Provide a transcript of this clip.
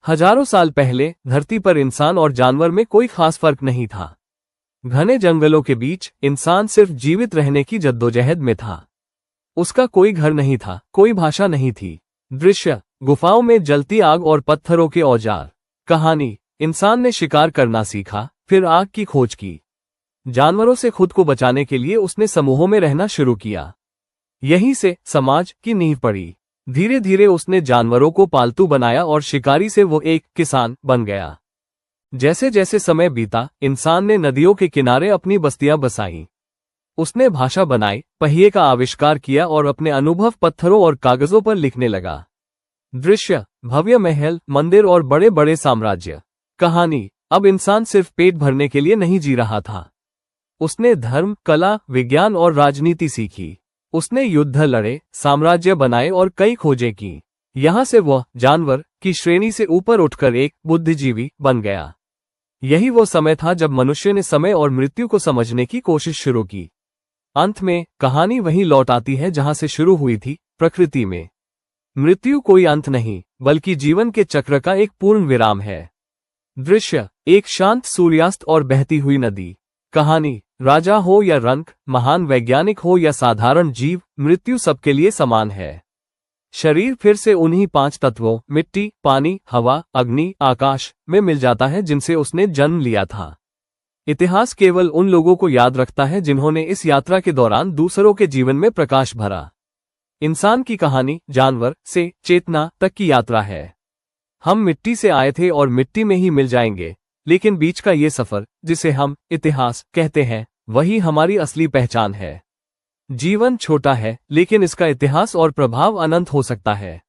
हजारों साल पहले धरती पर इंसान और जानवर में कोई खास फर्क नहीं था। घने जंगलों के बीच इंसान सिर्फ जीवित रहने की जद्दोजहद में था। उसका कोई घर नहीं था, कोई भाषा नहीं थी। दृश्य, गुफाओं में जलती आग और पत्थरों के औजार। कहानी, इंसान ने शिकार करना सीखा, फिर आग की खोज की। जानवरों से खुद को बचाने के लिए उसने समूहों में रहना शुरू किया। यहीं से समाज की नींव पड़ी। धीरे धीरे उसने जानवरों को पालतू बनाया और शिकारी से वो एक किसान बन गया। जैसे जैसे समय बीता, इंसान ने नदियों के किनारे अपनी बस्तियां बसाई। उसने भाषा बनाई, पहिए का आविष्कार किया और अपने अनुभव पत्थरों और कागजों पर लिखने लगा। दृश्य, भव्य महल, मंदिर और बड़े बड़े साम्राज्य। कहानी, अब इंसान सिर्फ पेट भरने के लिए नहीं जी रहा था। उसने धर्म, कला, विज्ञान और राजनीति सीखी। उसने युद्ध लड़े, साम्राज्य बनाए और कई खोजें की। यहां से वह जानवर की श्रेणी से ऊपर उठकर एक बुद्धिजीवी बन गया। यही वो समय था जब मनुष्य ने समय और मृत्यु को समझने की कोशिश शुरू की। अंत में कहानी वहीं लौट आती है जहां से शुरू हुई थी, प्रकृति में। मृत्यु कोई अंत नहीं, बल्कि जीवन के चक्र का एक पूर्ण विराम है। दृश्य, एक शांत सूर्यास्त और बहती हुई नदी। कहानी, राजा हो या रंक, महान वैज्ञानिक हो या साधारण जीव, मृत्यु सबके लिए समान है। शरीर फिर से उन्हीं 5 तत्वों मिट्टी, पानी, हवा, अग्नि, आकाश में मिल जाता है जिनसे उसने जन्म लिया था। इतिहास केवल उन लोगों को याद रखता है जिन्होंने इस यात्रा के दौरान दूसरों के जीवन में प्रकाश भरा। इंसान की कहानी जानवर से चेतना तक की यात्रा है। हम मिट्टी से आए थे और मिट्टी में ही मिल जाएंगे, लेकिन बीच का ये सफर, जिसे हम इतिहास कहते हैं, वही हमारी असली पहचान है। जीवन छोटा है, लेकिन इसका इतिहास और प्रभाव अनंत हो सकता है।